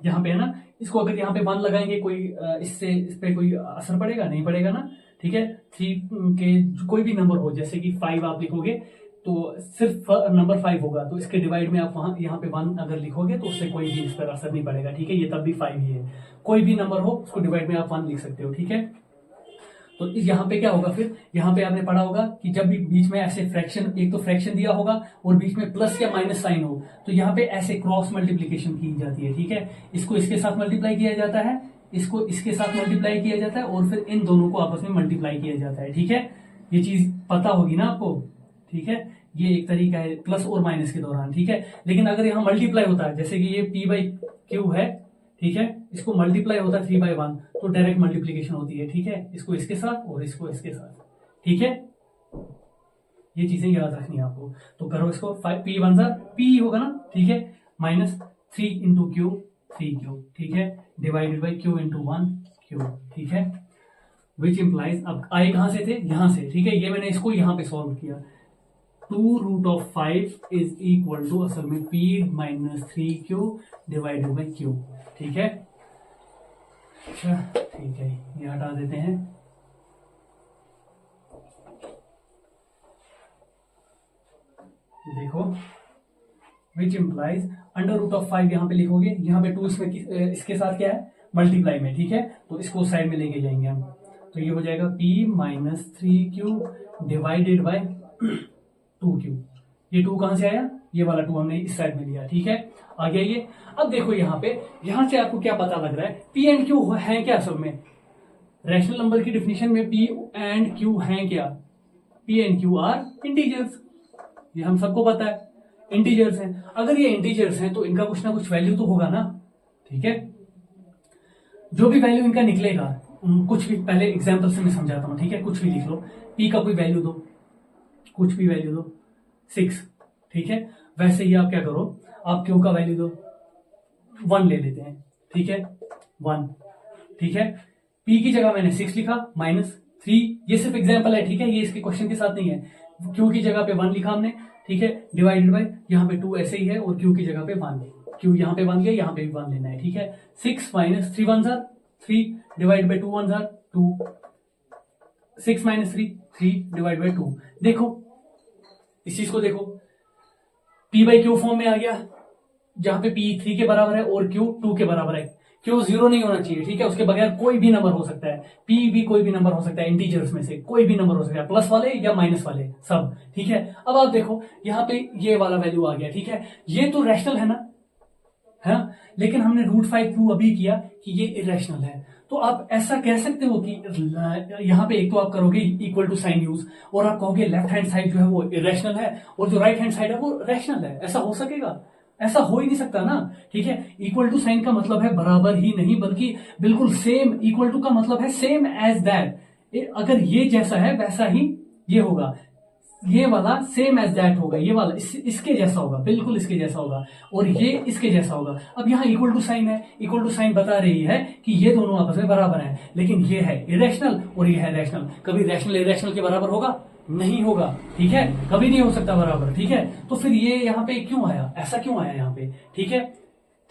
यहाँ पे है ना, इसको अगर यहाँ पे 1 लगाएंगे, कोई इससे इस पे कोई असर पड़ेगा, नहीं पड़ेगा ना। ठीक है, 3 के कोई भी नंबर हो, जैसे कि 5 आप लिखोगे तो सिर्फ नंबर 5 होगा, तो इसके डिवाइड में आप वहां यहाँ पे 1 अगर लिखोगे तो उससे कोई भी इस पर असर नहीं पड़ेगा। ठीक है, ये तब भी 5 ही है। कोई भी नंबर हो उसको डिवाइड में आप 1 लिख सकते हो। ठीक है, तो यहाँ पे क्या होगा, फिर यहाँ पे आपने पढ़ा होगा कि जब भी बीच में ऐसे फ्रैक्शन, एक तो फ्रैक्शन दिया होगा और बीच में प्लस या माइनस साइन हो, तो यहाँ पे ऐसे क्रॉस मल्टीप्लीकेशन की जाती है। ठीक है, इसको इसके साथ मल्टीप्लाई किया जाता है, इसको इसके साथ मल्टीप्लाई किया जाता है, और फिर इन दोनों को आपस में मल्टीप्लाई किया जाता है। ठीक है, ये चीज पता होगी ना आपको। ठीक है, ये एक तरीका है प्लस और माइनस के दौरान। ठीक है, लेकिन अगर यहाँ मल्टीप्लाई होता है, जैसे कि ये P/Q है, ठीक है, इसको मल्टीप्लाई होता है 3/1, तो डायरेक्ट मल्टीप्लीकेशन होती है। ठीक है, इसको इसके साथ और इसको इसके साथ। ठीक है, ये चीजें याद रखनी है आपको। तो करो इसको, पी वन जार पी होगा ना, ठीक है, माइनस 3 इंटू क्यू, 3 क्यू, ठीक है, divided by Q into 1 Q, ठीक है, विच इंप्लाइज, अब आए कहां से थे, यहां से, ठीक है, ये मैंने इसको यहां पे सॉल्व किया, 2√5 इज इक्वल टू असल में P minus 3 Q divided by Q, ठीक है। अच्छा ठीक है, ये हटा देते हैं। देखो विच इंप्लाइज √5 यहां पे लिखोगे, यहां पे 2 इसके साथ क्या है, मल्टीप्लाई में, ठीक है, तो इसको साइड में लेके जाएंगे हम, तो ये हो जाएगा p minus 3q divided by 2q। ये 2 कहां से आया, ये वाला 2 हमने इस साइड में लिया, ठीक है, आ गया ये। अब देखो यहाँ पे, यहां से आपको क्या पता लग रहा है, p एंड q है क्या सब में, रैशनल नंबर की डिफिनेशन में p एंड q है क्या, p and q are integers, ये हम सबको पता है, इंटीजर्स हैं। अगर ये इंटीजर्स हैं तो इनका कुछ ना कुछ वैल्यू तो होगा ना, ठीक है, जो भी वैल्यू इनका निकलेगा, कुछ भी, पहले एग्जांपल से मैं समझाता हूं, ठीक है, कुछ भी लिख लो, p का कोई वैल्यू दो, कुछ भी वैल्यू दो, 6, ठीक है, वैसे ही आप क्या करो, आप q का वैल्यू दो, 1 ले लेते हैं, ठीक है, 1, ठीक है, p की जगह मैंने 6 लिखा, -3, ये सिर्फ एग्जाम्पल है, ठीक है, ये इसके क्वेश्चन के साथ नहीं है, q की जगह पे 1 लिखा हमने, ठीक है, डिवाइडेड बाय यहाँ पे 2 ऐसे ही है, और q की जगह पे 1, q यहाँ पे 1 गया, यहाँ पे भी 1 लेना है, ठीक है, 6 minus 3 1 jar 3 divide by 2 1 jar 2, 6 minus 3 divide by 2। देखो इस चीज को देखो, p बाई क्यू फॉर्म में आ गया, जहां पे p 3 के बराबर है और q 2 के बराबर है, q 0 नहीं होना चाहिए, ठीक है, उसके बगैर कोई भी नंबर हो सकता है, p भी कोई भी नंबर हो सकता है, इंटीजर्स में से कोई भी नंबर हो सकता है, प्लस वाले या माइनस वाले सब, ठीक है। अब आप देखो यहाँ पे ये वाला वैल्यू आ गया, ठीक है, ये तो रैशनल है ना, है ना, लेकिन हमने √5 प्रूव अभी किया कि ये इरेशनल है, तो आप ऐसा कह सकते हो कि यहाँ पे एक तो आप करोगे इक्वल टू साइन यूज, और आप कहोगे लेफ्ट हैंड साइड जो है वो इरेशनल है और जो राइट हैंड साइड है वो रैशनल है, ऐसा हो सकेगा, ऐसा हो ही नहीं सकता ना, ठीक है। इक्वल टू साइन का मतलब है बराबर ही नहीं, बल्कि बिल्कुल सेम, इक्वल टू का मतलब है सेम एज दैट, अगर ये जैसा है वैसा ही ये होगा, ये वाला सेम एज दैट होगा, ये वाला इसके जैसा होगा, बिल्कुल इसके जैसा होगा, और ये इसके जैसा होगा। अब यहाँ इक्वल टू साइन है, इक्वल टू साइन बता रही है कि ये दोनों आपस में बराबर हैं, लेकिन ये है इरेशनल और ये है रैशनल, कभी रैशनल इरेशनल के बराबर होगा, नहीं होगा, ठीक है, कभी नहीं हो सकता बराबर, ठीक है। तो फिर ये यहाँ पे क्यों आया, ऐसा क्यों आया यहाँ पे, ठीक है,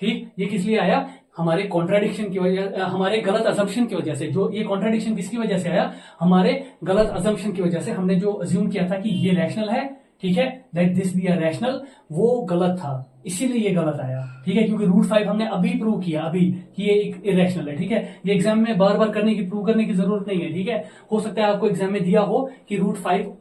ठीक, ये किस लिए आया, हमारे कॉन्ट्राडिक्शन की वजह, हमारे गलत अजम्पशन की वजह से। जो ये कॉन्ट्राडिक्शन किसकी वजह से आया, हमारे गलत अजम्पशन की वजह से। हमने जो अज्यूम किया था कि ये रैशनल है, ठीक है, that this B a rational, वो गलत था, इसीलिए ये गलत आया, ठीक है, क्योंकि √5 हमने अभी प्रूव किया, अभी कि ये एक इरेशनल है, ठीक है। ये एग्जाम में बार बार प्रूव करने की जरूरत नहीं है, ठीक है, हो सकता है आपको एग्जाम में दिया हो कि √5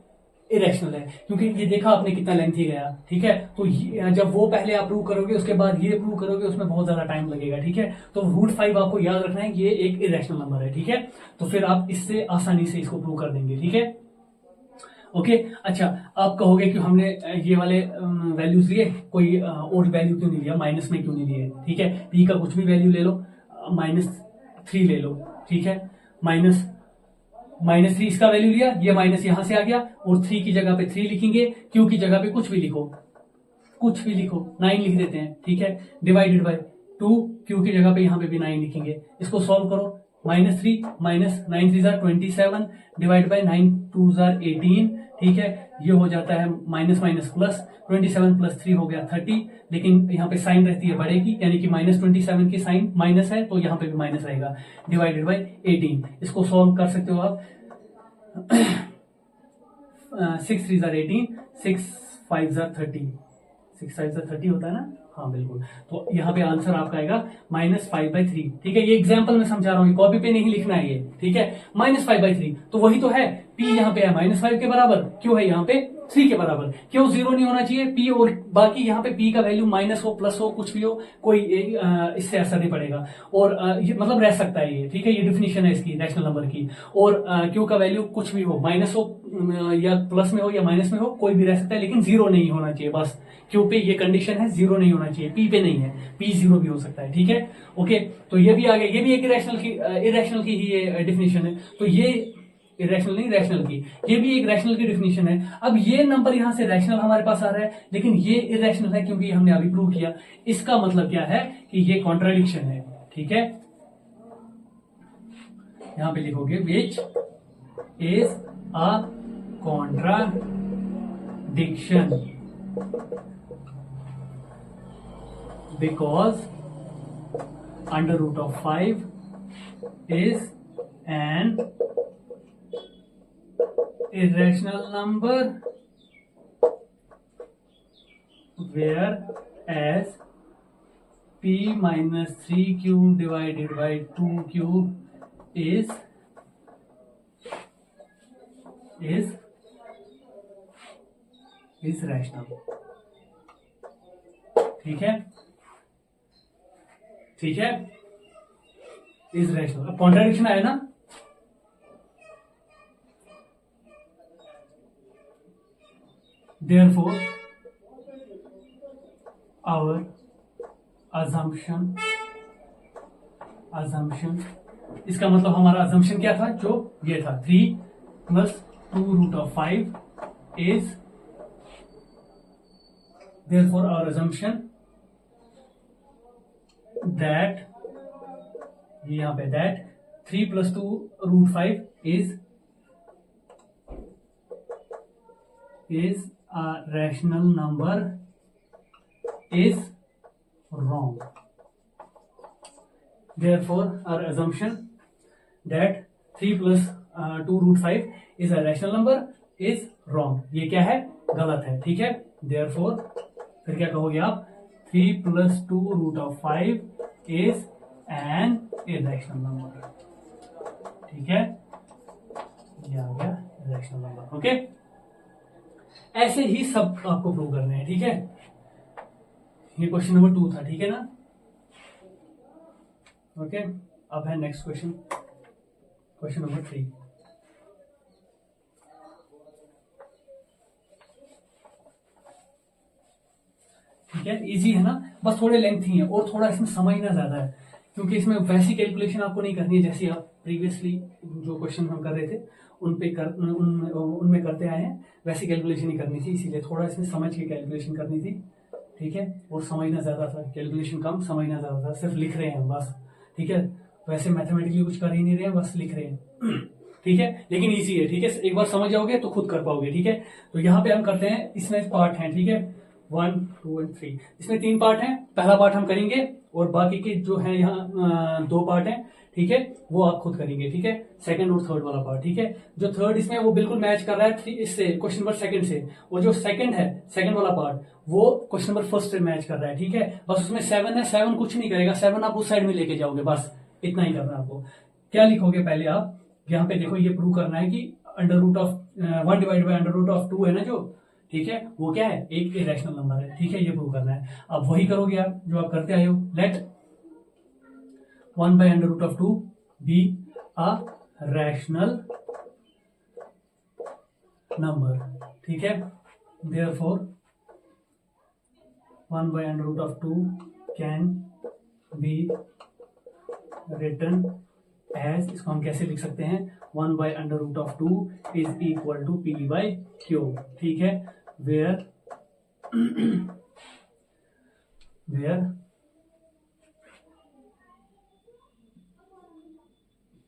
इरेशनल है, क्योंकि ये देखा आपने कितना लेंथी गया, ठीक है, तो जब वो पहले आप प्रूव करोगे उसके बाद ये प्रूव करोगे, उसमें बहुत ज्यादा टाइम लगेगा, ठीक है। तो √5 आपको याद रखना है कि ये एक इरेशनल नंबर है, ठीक है, तो फिर आप इससे आसानी से इसको प्रूव कर देंगे, ठीक है, ओके। अच्छा, आप कहोगे कि हमने ये वाले वैल्यूज लिए, कोई और वैल्यू क्यों नहीं लिया, माइनस में क्यों नहीं लिए, ठीक है, p का कुछ भी वैल्यू ले लो, -3 ले लो, ठीक है, -3 इसका वैल्यू लिया, ये माइनस यहां से आ गया, और 3 की जगह पे 3 लिखेंगे, q की जगह पे कुछ भी लिखो, कुछ भी लिखो, 9 लिख देते हैं, ठीक है, डिवाइडेड बाय 2, q की जगह पे यहां पे भी 9 लिखेंगे, इसको सॉल्व करो, -3 -9 3 जार 27 डिवाइड बाय 9 2 जार 18, ठीक है, ये हो जाता है माइनस माइनस प्लस, 27 + 3 हो गया 30, लेकिन यहाँ पे साइन रहती है बड़े की, यानी कि -27 की साइन माइनस है, तो यहाँ पे भी माइनस रहेगा, डिवाइडेड बाय 18। इसको सॉल्व कर सकते हो आप, 6 3 जार 18, 6 5 जार 30, 6 5 जार 30 होता है ना, हाँ बिल्कुल। तो यहाँ पे आंसर आपका आएगा -5/3, ठीक है, ये एग्जाम्पल में समझा रहा हूँ, कॉपी पे नहीं लिखना है ये, ठीक है, -5/3, तो वही तो है, p यहाँ पे है -5 के बराबर, क्यों है यहाँ पे 3 के बराबर, क्यों 0 नहीं होना चाहिए p, और बाकी यहाँ पे p का वैल्यू माइनस हो प्लस हो कुछ भी हो, कोई इससे असर नहीं पड़ेगा, और ये मतलब रह सकता है ये, ठीक है, ये डिफिनेशन है इसकी रैशनल नंबर की, और q का वैल्यू कुछ भी हो, माइनस हो या प्लस में हो या माइनस में हो, कोई भी रह सकता है, लेकिन 0 नहीं होना चाहिए, बस q पे ये कंडीशन है, 0 नहीं होना चाहिए, p पे नहीं है, p 0 भी हो सकता है, ठीक है, ओके। तो ये भी आ गया, ये भी एक इरेशनल की ही ये डिफिनेशन है। तो ये इरेशनल नहीं, रैशनल की। ये भी एक रैशनल की डिफिनीशन है। अब ये नंबर यहां से रैशनल हमारे पास आ रहा है, लेकिन ये इरेशनल है क्योंकि हमने अभी प्रूव किया। इसका मतलब क्या है कि ये कॉन्ट्राडिक्शन है, ठीक है। यहां पे लिखोगे which is a contradiction because under root of 5 is an irrational number whereas p minus 3q divided by 2q is rational। ठीक है, ठीक है, इज रैशनल। अब कॉन्ट्राडिक्शन आया ना, देयरफॉर आवर assumption, इसका मतलब हमारा assumption क्या था, जो ये था 3 + 2 √ 5 is, therefore our assumption that, यहां पे that 3 + 2 √ 5 is a rational number is wrong। Therefore our assumption that 3 + 2 √ 5 is a rational number is wrong। ये क्या है, गलत है, ठीक है। Therefore फिर क्या कहोगे आप, 3 + 2 √ 5 is an irrational number। ठीक है, ये आ गया irrational number। ओके, ऐसे ही सब आपको प्रूव करने हैं, ठीक है। ये क्वेश्चन नंबर 2 था, ठीक है ना। ओके, अब है नेक्स्ट क्वेश्चन, क्वेश्चन नंबर 3। ठीक है, इजी है ना, बस थोड़े लेंथी है और थोड़ा इसमें समझना ज्यादा है, क्योंकि इसमें वैसी कैलकुलेशन आपको नहीं करनी है जैसे आप प्रीवियसली जो क्वेश्चन हम कर रहे थे उनमें करते आए हैं, वैसी कैलकुलेशन ही करनी थी, इसीलिए थोड़ा इसमें समझ के कैलकुलेशन करनी थी, ठीक है। और समझना ज्यादा था, कैलकुलेशन कम, समझना ज्यादा था। सिर्फ लिख रहे हैं बस, ठीक है, वैसे मैथमेटिकली कुछ कर ही नहीं रहे हैं, बस लिख रहे हैं, ठीक है, लेकिन इजी है, ठीक है। एक बार समझ जाओगे तो खुद कर पाओगे, ठीक है। तो यहाँ पे हम करते हैं, इसमें पार्ट है, ठीक है, 1, 2 और 3, इसमें 3 पार्ट हैं। पहला पार्ट हम करेंगे और बाकी के जो है यहाँ 2 पार्ट हैं, ठीक है, वो आप खुद करेंगे, ठीक है। सेकंड और थर्ड वाला पार्ट, ठीक है। जो थर्ड इसमें वो बिल्कुल मैच कर रहा है इससे, क्वेश्चन नंबर 2 से, और जो सेकंड है, सेकंड वाला पार्ट, वो क्वेश्चन नंबर 1 से मैच कर रहा है, ठीक है। बस उसमें 7 है, 7 कुछ नहीं करेगा, 7 आप उस साइड में लेके जाओगे, बस इतना ही करना है आपको। क्या लिखोगे पहले आप, यहाँ पे देखो, ये प्रूव करना है कि अंडर रूट ऑफ 1 / √2 है ना जो, ठीक है, वो क्या है, एक इरेशनल नंबर है, ठीक है, ये प्रूव करना है। अब वही करोगे आप जो आप करते आए हो, let 1 / √2 be a rational number, ठीक है। Therefore 1 / √2 can be written as, इसको हम कैसे लिख सकते हैं, 1 / √2 इज इक्वल टू P/Q, ठीक है। where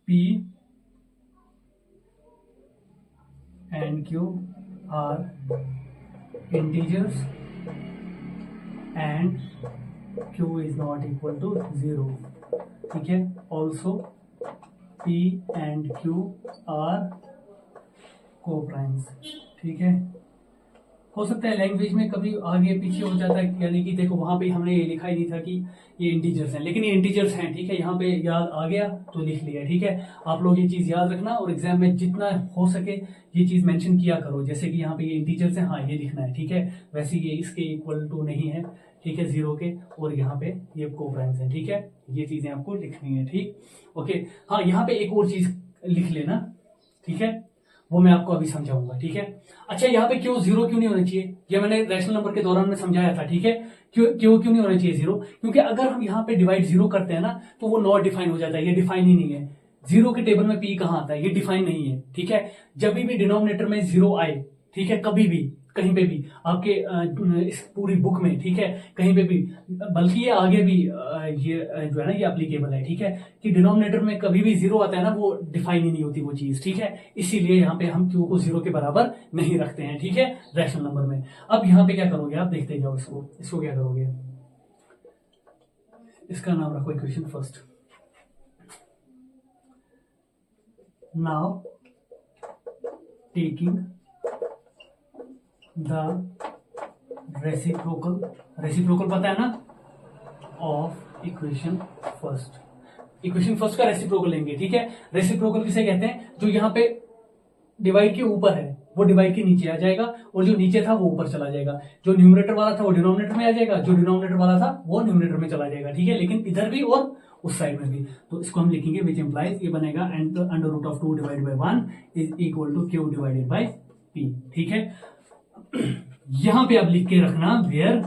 P and Q are integers and Q is not equal to 0, ठीक है। also P and Q are co-primes, ठीक है। हो सकता है लैंग्वेज में कभी आगे पीछे हो जाता है, यानी कि देखो वहां पे हमने ये लिखा ही नहीं था कि ये इंटीजर्स हैं, लेकिन ये इंटीजर्स हैं, ठीक है। यहाँ पे याद आ गया तो लिख लिया, ठीक है। आप लोग ये चीज याद रखना और एग्जाम में जितना हो सके ये चीज मेंशन किया करो, जैसे कि यहाँ पे ये इंटीजर्स हैं, हाँ ये लिखना है, ठीक है। वैसे ये इसके इक्वल टू नहीं है, ठीक है, 0 के, और यहाँ पे ये को-प्राइम्स हैं, ठीक है। ये चीजें आपको लिखनी है, ठीक, ओके। हाँ, यहाँ पे एक और चीज लिख लेना, ठीक है, वो मैं आपको अभी समझाऊंगा, ठीक है। अच्छा, यहाँ पे क्यों 0 क्यों नहीं होना चाहिए, ये मैंने रैशनल नंबर के दौरान में समझाया था, ठीक है। क्यों नहीं होना चाहिए 0, क्योंकि अगर हम यहाँ पे डिवाइड 0 करते हैं ना तो वो नॉट डिफाइन हो जाता है, ये डिफाइन ही नहीं है, जीरो के टेबल में पी कहाँ आता है, ये डिफाइन नहीं है, ठीक है। जब भी डिनोमिनेटर में जीरो आए, ठीक है, कभी भी कहीं पे भी आपके इस पूरी बुक में, ठीक है, कहीं पे भी, बल्कि ये आगे भी ये जो है ना ये एप्लीकेबल है, ठीक है, कि डिनोमिनेटर में कभी भी जीरो आता है ना, वो डिफाइन ही नहीं होती वो चीज, ठीक है। इसीलिए यहाँ पे हम क्यू को जीरो के बराबर नहीं रखते हैं, ठीक है, रैशनल नंबर में। अब यहाँ पे क्या करोगे आप, देखते जाओ इसको क्या करोगे, इसका नाम रखो equation first. Now taking the reciprocal पता है ना, ऑफ इक्वेशन फर्स्ट का रेसिप्रोकल लेंगे, ठीक है। रेसिप्रोकल किसे कहते हैं, जो यहाँ पे डिवाइड के ऊपर है वो डिवाइड के नीचे आ जाएगा, और जो नीचे था वो ऊपर चला जाएगा। जो न्यूमरेटर वाला था वो डिनोमिनेटर में आ जाएगा, जो डिनोमिनेटर वाला था वो न्यूमरेटर में चला जाएगा, ठीक है, लेकिन इधर भी और उस साइड में भी। तो इसको हम लिखेंगे विच इंप्लाइज, ये बनेगा under root of 2 divided by 1 is equal to q divided by p, ठीक है। यहां पे अब लिख के रखना where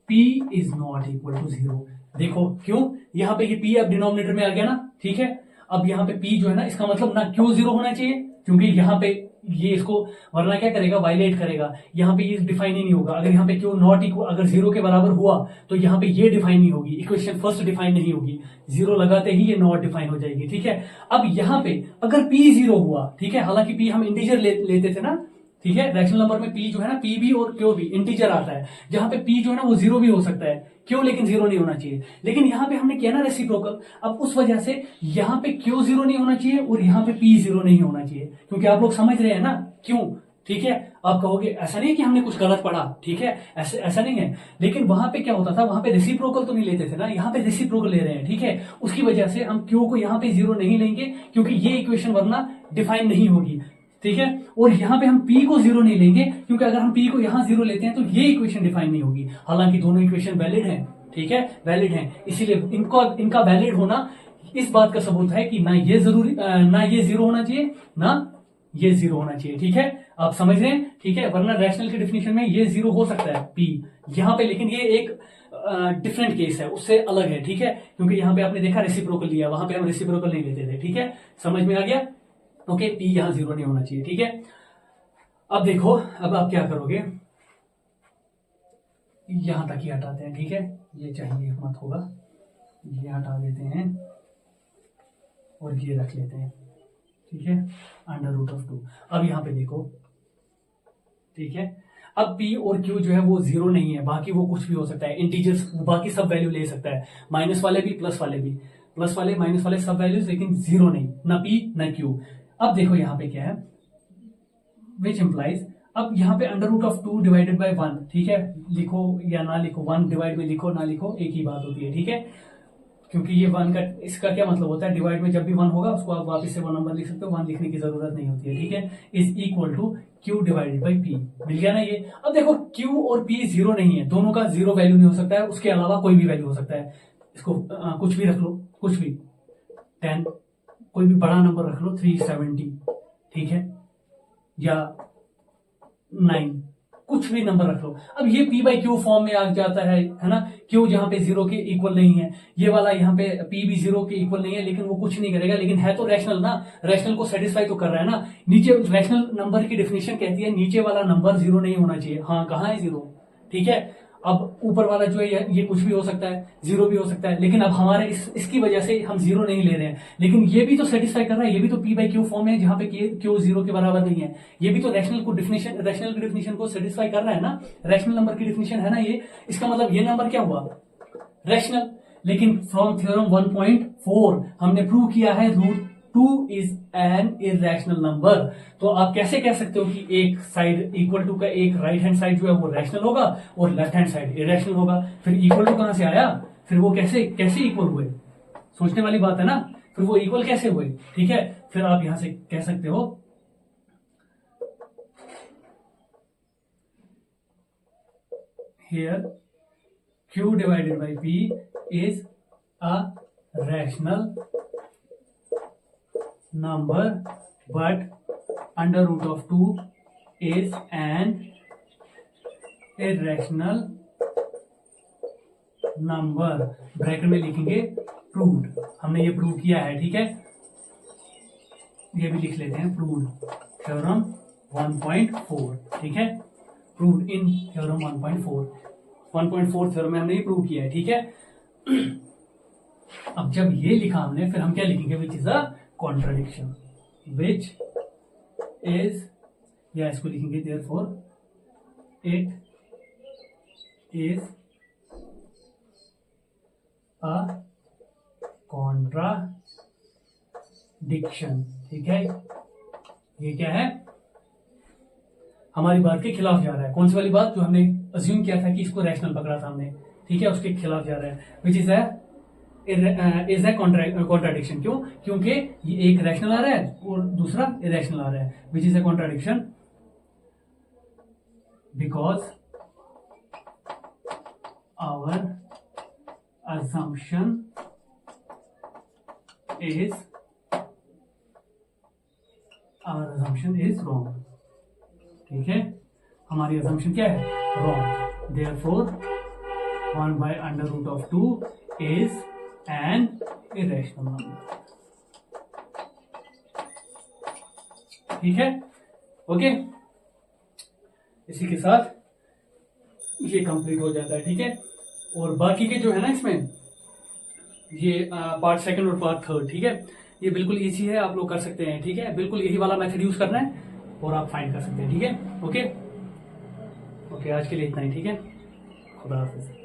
p is not equal to 0। देखो क्यों, यहां पे ये p अब डिनोमिनेटर में आ गया ना, ठीक है। अब यहाँ पे p जो है ना, इसका मतलब ना q 0 होना चाहिए, क्योंकि यहाँ पे ये इसको वरना क्या करेगा, वायलेट करेगा। यहाँ पे ये डिफाइन ही नहीं होगा। अगर यहाँ पे q नॉट इक्वल अगर 0 के बराबर हुआ तो यहाँ पे ये डिफाइन नहीं होगी, इक्वेशन फर्स्ट डिफाइन नहीं होगी, 0 लगाते ही ये नॉट डिफाइन हो जाएगी, ठीक है। अब यहाँ पे अगर p 0 हुआ, ठीक है, हालांकि p हम इंटीजर लेते थे ना, ठीक है, रैशनल नंबर में p जो है ना, p भी और q भी इंटीजर आता है, जहां पे p जो है ना वो 0 भी हो सकता है, क्यों, लेकिन 0 नहीं होना चाहिए। लेकिन यहाँ पे हमने किया ना रेसिप्रोकल, अब उस वजह से यहाँ पे q 0 नहीं होना चाहिए और यहाँ पे p 0 नहीं होना चाहिए, क्योंकि आप लोग समझ रहे हैं ना क्यों, ठीक है। आप कहोगे ऐसा नहीं कि हमने कुछ गलत पढ़ा, ठीक है, ऐसा नहीं है, लेकिन वहां पे क्या होता था, वहां पे रेसिप्रोकल तो नहीं लेते थे ना, यहाँ पे रेसिप्रोकल ले रहे हैं, ठीक है। उसकी वजह से हम q को यहाँ पे 0 नहीं लेंगे, क्योंकि ये इक्वेशन वरना डिफाइन नहीं होगी, ठीक है। और यहाँ पे हम p को 0 नहीं लेंगे, क्योंकि अगर हम p को यहाँ 0 लेते हैं तो ये इक्वेशन डिफाइन नहीं होगी। हालांकि दोनों इक्वेशन वैलिड हैं, ठीक है, वैलिड हैं, इसीलिए इनका वैलिड होना इस बात का सबूत है कि ना ये जरूरी ना ये 0 होना चाहिए, ना ये 0 होना चाहिए, ठीक है। आप समझ रहे हैं, ठीक है, वरना रैशनल के डिफिनेशन में ये 0 हो सकता है p यहाँ पे, लेकिन ये एक डिफरेंट केस है, उससे अलग है, ठीक है, क्योंकि यहाँ पे आपने देखा रेसिप्रोकल लिया, वहां पे हम रेसिप्रोकल नहीं लेते थे, ठीक है, समझ में आ गया। ओके, p यहां 0 नहीं होना चाहिए, ठीक है। अब देखो, अब आप क्या करोगे, यहां तक ही हटाते हैं, ठीक है, ये चाहिए मत होगा, ये हटा देते हैं और ये रख लेते हैं, ठीक है, अंडर रूट ऑफ 2। अब यहां पे देखो, ठीक है, अब p और q जो है वो 0 नहीं है, बाकी वो कुछ भी हो सकता है, इंटीजर्स, बाकी सब वैल्यू ले सकता है, माइनस वाले भी प्लस वाले माइनस वाले सब वैल्यूज, लेकिन 0 नहीं, ना p ना q। अब देखो यहाँ पे क्या है, विच इंप्लाइज, अब यहाँ पे under root of 2 divided by 1, ठीक है, लिखो या ना लिखो, 1 डिवाइड में लिखो ना लिखो एक ही बात होती है, ठीक है, क्योंकि ये 1 का, इसका क्या मतलब होता है, डिवाइड में जब भी 1 होगा उसको आप वापस से 1 नंबर लिख सकते हो, 1 लिखने की जरूरत नहीं होती है, ठीक है, is equal to q divided by p, मिल गया ना ये। अब देखो q और p 0 नहीं है, दोनों का 0 वैल्यू नहीं हो सकता है, उसके अलावा कोई भी वैल्यू हो सकता है, इसको कुछ भी रख लो, कुछ भी 10, कोई भी बड़ा नंबर रख लो, 370, ठीक है, या 9, कुछ भी नंबर रख लो। अब ये p बाई क्यू फॉर्म में आ जाता है ना, q जहां पे 0 के इक्वल नहीं है, ये वाला यहाँ पे p भी 0 के इक्वल नहीं है, लेकिन वो कुछ नहीं करेगा, लेकिन है तो रैशनल ना, रैशनल को सेटिस्फाई तो कर रहा है ना। नीचे रैशनल नंबर की डेफिनेशन कहती है नीचे वाला नंबर 0 नहीं होना चाहिए, हाँ कहाँ है 0, ठीक है। अब ऊपर वाला जो है ये कुछ भी हो सकता है, 0 भी हो सकता है, लेकिन अब हमारे इसकी वजह से हम 0 नहीं ले रहे हैं, लेकिन ये भी तो सेटिस्फाई कर रहा है, ये भी तो p बाई क्यू फॉर्म है जहां पे क्यू 0 के बराबर नहीं है, ये भी तो रैशनल की डिफिनेशन को सेटिस्फाई कर रहा है ना, रैशनल नंबर की डिफिनेशन है ना ये, इसका मतलब ये नंबर क्या हुआ, रैशनल। लेकिन फ्रॉम थ्योरम 1.4 हमने प्रूव किया है root 2 is an irrational number. तो आप कैसे कह सकते हो कि एक साइड इक्वल टू का एक राइट हैंड साइड जो है वो रैशनल होगा और लेफ्ट हैंड साइड इरेशनल होगा, फिर इक्वल टू कहां से आया, फिर वो कैसे इक्वल हुए, सोचने वाली बात है ना, फिर वो इक्वल कैसे हुए, ठीक है। फिर आप यहां से कह सकते हो here q divided by p is a rational number but under root of 2 is an irrational number। Bracket में लिखेंगे प्रूव्ड, हमने ये प्रूव किया है, ठीक है। ये भी लिख लेते हैं, प्रूव्ड थ्योरम 1.4, ठीक है, प्रूव्ड इन थ्योरम 1.4 थ्योरम में हमने ये प्रूव किया है, ठीक है। अब जब ये लिखा हमने, फिर हम क्या लिखेंगे, विच is a contradiction, which is, या इसको लिखेंगे therefore it is a contradiction, ठीक है। ये क्या है, हमारी बात के खिलाफ जा रहा है। कौन सी वाली बात, जो हमने अज्यूम किया था कि इसको रैशनल पकड़ा था हमने, ठीक है, उसके खिलाफ जा रहा है, विच इज अ कॉन्ट्राडिक्शन। क्यों, क्योंकि ये एक रैशनल आ रहा है और दूसरा इरेशनल आ रहा है, which is a contradiction because our assumption is wrong, ठीक है, हमारी assumption क्या है, wrong, therefore 1/√2 is an irrational number, ठीक है, ओके। इसी के साथ ये कंप्लीट हो जाता है, ठीक है। और बाकी के जो है ना इसमें, ये पार्ट सेकंड और पार्ट थर्ड, ठीक है, ये बिल्कुल इजी है, आप लोग कर सकते हैं, ठीक है, बिल्कुल यही वाला मेथड यूज करना है और आप फाइंड कर सकते हैं, ठीक है, ओके। आज के लिए इतना ही, ठीक है, खुदा हाफिज।